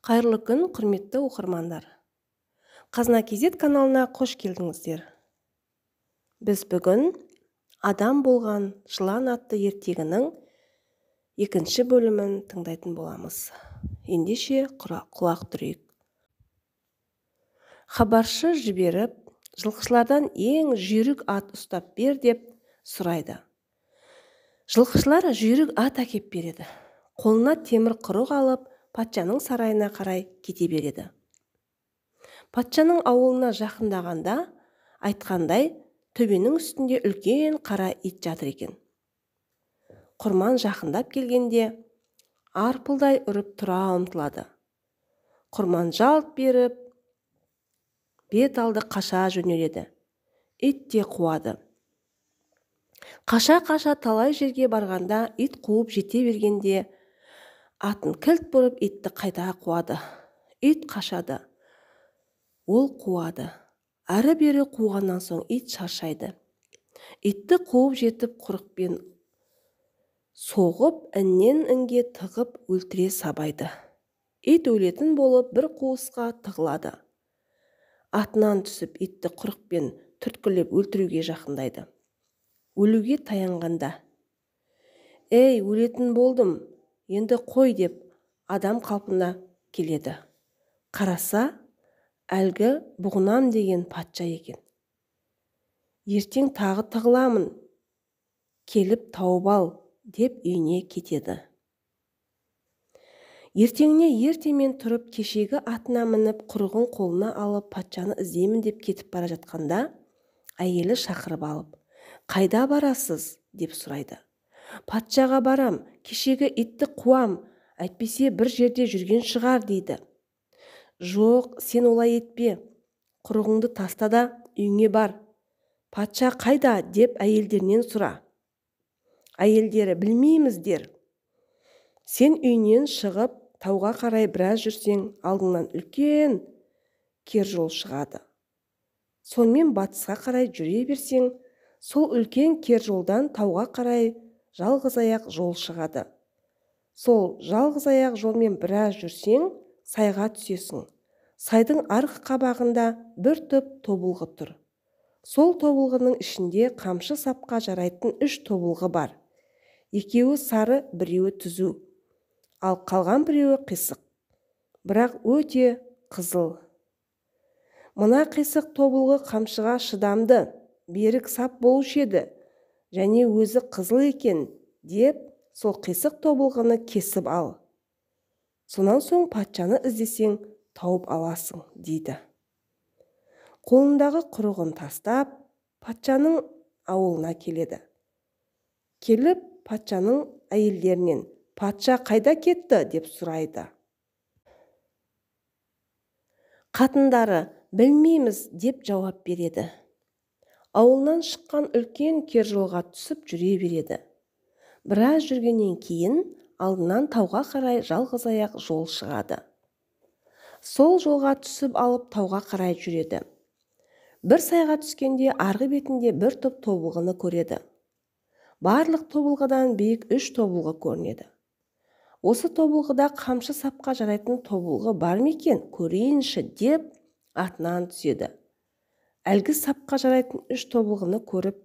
Қайырлы күн, құрметті оқырмандар. Қазына Кезет каналына қош келдіңіздер. Біз бүгін адам болған жылан атты ертегінің екінші бөлімін тыңдайтын боламыз. Ендеше құлақ түрейік. Хабаршы жіберіп, жылқышылардан ең жүйрік ат ұстап бер деп сұрайды. Жылқышылар жүйрік ат әкеп береді. Қолына темір құрық алып, патшаның сарайына қарай кете береді. Патшаның ауылына жақындағанда, айтқандай, төбенің үстінде үлкен қара ит жатыр екен. Құрман жақындап келгенде, арпылдай үріп тұра ұмтылады. Құрман жалт беріп, бет алды қаша жөнеледі. Ит те қуады. Қаша-қаша талай жерге барғанда, ит қуып жете бергенде, атын кілт бұрып итті қайта қуады. Ит қашады. Ол қуады. Әрі-бері қуғаннан соң ит шаршайды. Итті қуып жетіп құрықпен соғып, іннен інге тығып өлтіре сабайды. Ит өлетін болып бір қуысқа тығылады. Атынан түсіп итті құрықпен түрткілеп өлтіруге жақындайды. Өлуге таянғанда, «Ей, өлетін болдым, енді қой» деп адам қалпына келеді. Қараса, әлгі бұғынам деген патша екен. «Ертең тағы тығыламын, келіп тауып ал» деп үйіне кетеді. Ертеңіне ертемен тұрып, кешегі атына мініп, құрығын қолына алып, патшаны іздеймін деп кетіп бара жатқанда, әйелі шақырып алып, «Қайда барасыз?» деп сұрайды. «Патшаға барам, кешегі итті қуам, әйтпесе бір жерде жүрген шығар» дейді. «Жоқ, сен олай етпе, құрығыңды таста да үйіңе бар. Патша қайда?» деп әйелдерінен сұра. Әйелдері, «Білмейміз» дер. Сен үйінен шығып, тауға қарай біраз жүрсең, алдыңнан үлкен кер жол шығады. Сонымен батысқа қарай жүре берсең, сол үлкен кер жолдан тауға қарай жалғыз аяқ жол шығады. Сол жалғыз аяқ жолмен біраз жүрсең, сайға түсесің. Сайдың арғы қабағында бір топ тобылғы тұр. Сол тобылғының ішінде қамшы сапқа жарайтын 3 тобылғы бар. Екеуі сары, біреуі түзу. Ал қалған біреуі қисық. Бірақ өте қызыл. Мына қисық тобылғы қамшыға шыдамды, берік сап болушы еді, және өзі қызыл екен деп, сол қисық тобылғыны кесіп ал. Сонан соң патшаны іздесең, тауып аласың, дейді. Қолындағы құрығын тастап, патшаның ауылына келеді. Келіп, патшаның әйелдерінен, «Патша қайда кетті?» деп сұрайды. Қатындары, «Білмейміз» деп жауап береді. Ауылынан шыққан үлкен кер жолға түсіп жүре береді. Біраз жүргеннен кейін алдынан тауға қарай жалғыз аяқ жол шығады. Сол жолға түсіп алып тауға қарай жүреді. Бір сайға түскенде арғы бетінде бір топ тобылғыны көреді. Барлық тобылғыдан биік 3 тобылғы көрінеді. Осы тобылғыда қамшы сапқа жарайтын тобылғы бар ма екен, көрейінші деп атынан түседі. Әлгі сапқа жарайтын 3 тобылғыны көріп,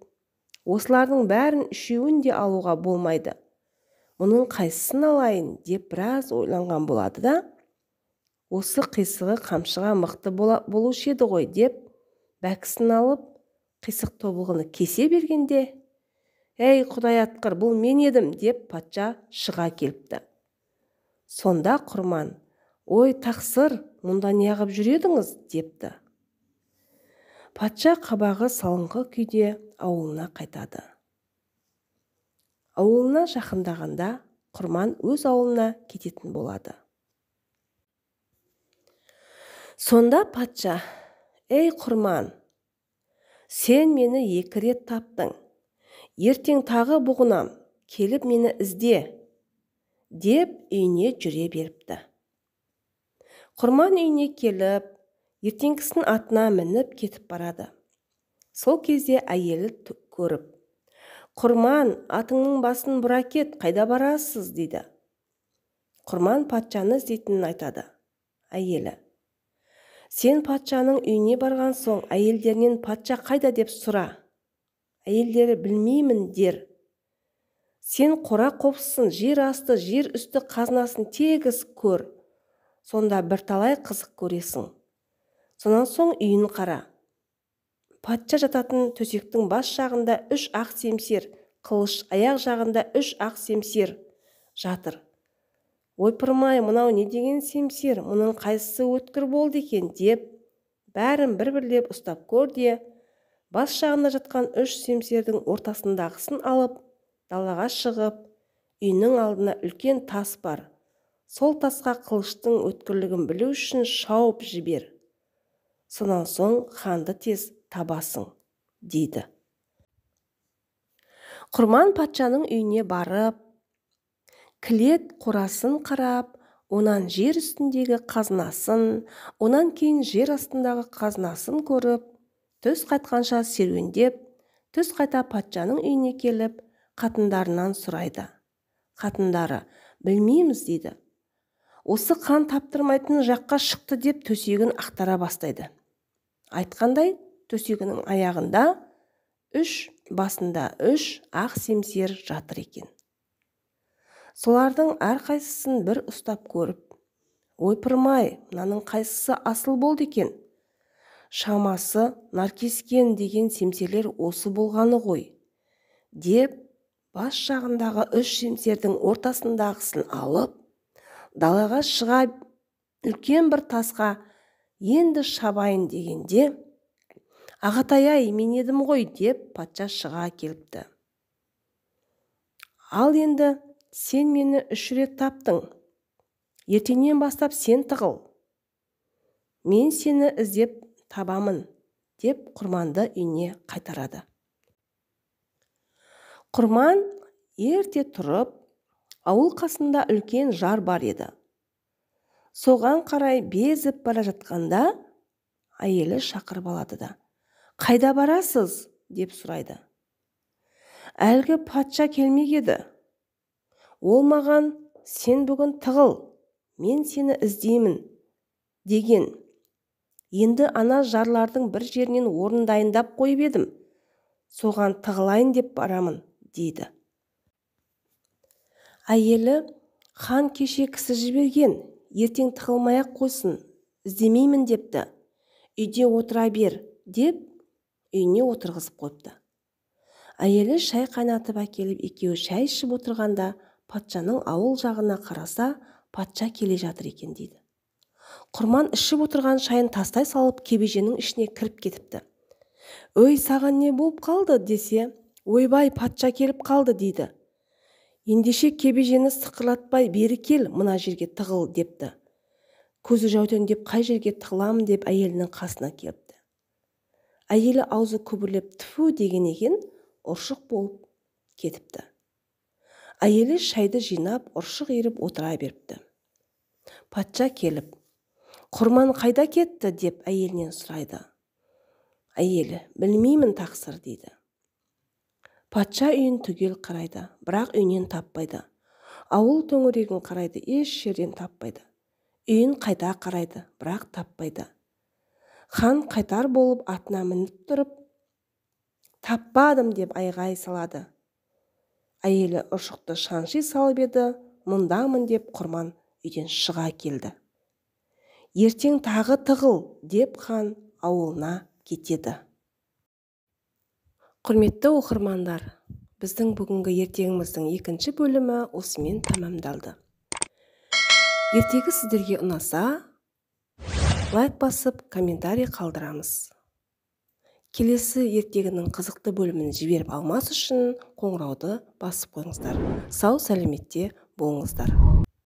осылардың бәрін 3-еуін де алуға болмайды. Мұның қайсысын алайын деп біраз ойланған болады да, осы қисығы қамшыға мықты болушы еді ғой деп, бәкісін алып, қисық тобылғыны кесе бергенде, «Ей, Құдай атқыр, бұл мен едім» деп патша шыға келіпті. Сонда Құрман, «Ой, тақсыр, мұнда неғып жүредіңіз?» депті. Патша қабағы салыңқы күйде ауылына қайтады. Ауылына жақындағанда, Құрман өз ауылына кететін болады. Сонда патша, «Ей, Құрман, сен мені 2 рет таптың. Ертең тағы бұғынам, келіп мені ізде» деп үйіне жүре беріпті. Құрман үйіне келіп, ертеңгісін атына мініп кетіп барады. Сол кезде әйелі көріп, «Құрман, атыңның басын бұра кет, қайда барасыз?» дейді. Құрман патшаны іздейтінін айтады. Әйелі: сен патшаның үйіне барған соң әйелдерінен патша қайда деп сұра. Әйелдері білмеймін дер. Сен қора қопсын, жер асты, жер үсті қазынасын тегіс көр. Сонда бірталай қызық көресің. Сонан соң үйін қара. Патша жататын төсектің бас жағында 3 ақ семсер, қылыш аяқ жағында 3 ақ семсер жатыр. Ойпырмай, мынау не деген семсер, мұның қайсысы өткір болды екен деп, бәрін бір-бірлеп ұстап көр де, бас жағында жатқан 3 семсердің ортасындағысын алып, далаға шығып, үйінің алдына үлкен тас бар. Сол тасқа қылыштың өткірлігін білу үшін шауып жібер. Сонан соң ханды тез табасың, дейді. Құрман патшаның үйіне барып, кілет қорасын қарап, онан жер үстіндегі қазынасын, онан кейін жер астындағы қазынасын көріп, түс қайтқанша серуендеп, түс қайта патшаның үйіне келіп, қатындарынан сұрайды. Қатындары: білмейміз, дейді. Осы қан таптырмайтын жаққа шықты деп төсегін ақтара бастайды. Айтқандай, төсегінің аяғында 3, басында 3 ақ семсер жатыр екен. Солардың әрқайсысын бір ұстап көріп, ойпырмай, мынаның қайсысы асыл болды екен? Шамасы наркескен деген семсерлер осы болғаны ғой, деп бас жағындағы 3 семсердің ортасындағысын алып, далаға шыға үлкен бір тасқа енді шабайын дегенде, ағатай-ай, мен едім ғой, деп патша шыға келіпті. Ал енді сен мені 3 рет таптың. Ертеңнен бастап сен тығыл. Мен сені іздеп табамын, деп Құрманды үйіне қайтарады. Құрман ерте тұрып, ауыл қасында үлкен жар бар еді. Соған қарай безіп бара жатқанда, әйелі шақырып алады да: қайда барасыз? деп сұрайды. Әлгі патша келмек еді. Ол маған: сен бүгін тығыл, мен сені іздеймін деген. Енді ана жарлардың бір жерінен орын дайындап қойып едім. Соған тығылайын деп барамын, дейді. Әйелі: хан кеше кісі жіберген, ертең тығылмай-ақ қойсын, іздемеймін депті. Үйде отыра бер, деп үйіне отырғызып қойыпты. Әйелі шай қайнатып әкеліп, екеуі шай ішіп отырғанда, патшаның ауыл жағына қараса, патша келе жатыр екен, дейді. Құрман ішіп отырған шайын тастай салып, кебеженің ішіне кіріп кетіпті. Өй, саған не болып қалды десе, ойбай, патша келіп қалды, дейді. Ендеше кебежені сықырлатпай бері кел, мына жерге тығыл, депті. Көзі жәутеңдеп, қай жерге тығыламын деп әйелінің қасына келіпті. Әйелі аузы күбірлеп тфу деген екен, ұршық болып кетіпті. Әйелі шайды жинап, ұршық еріп отыра беріпті. Патша келіп: Құрман қайда кетті? деп әйелінен сұрайды. Әйелі: білмеймін тақсыр, дейді. Патша үйін түгел қарайды, бірақ үйінен таппайды. Ауыл төңірегін қарайды, еш жерден таппайды. Үйін қайта қарайды, бірақ таппайды. Хан қайтар болып атына мініп тұрып, таппадым деп айғай салады. Әйелі ұршықты шанши салып еді, мұндамын деп Құрман үйден шыға келді. Ертең тағы тығыл, деп хан ауылына кетеді. Құрметті оқырмандар, біздің бүгінгі ертегіміздің 2-ші бөлімі осымен тамамдалды. Ертегі сіздерге ұнаса, лайк басып, комментарий қалдырамыз. Келесі ертегінің қызықты бөлімін жіберіп алмас үшін қоңырауды басып қойыңыздар. Сау сәлеметте болыңыздар.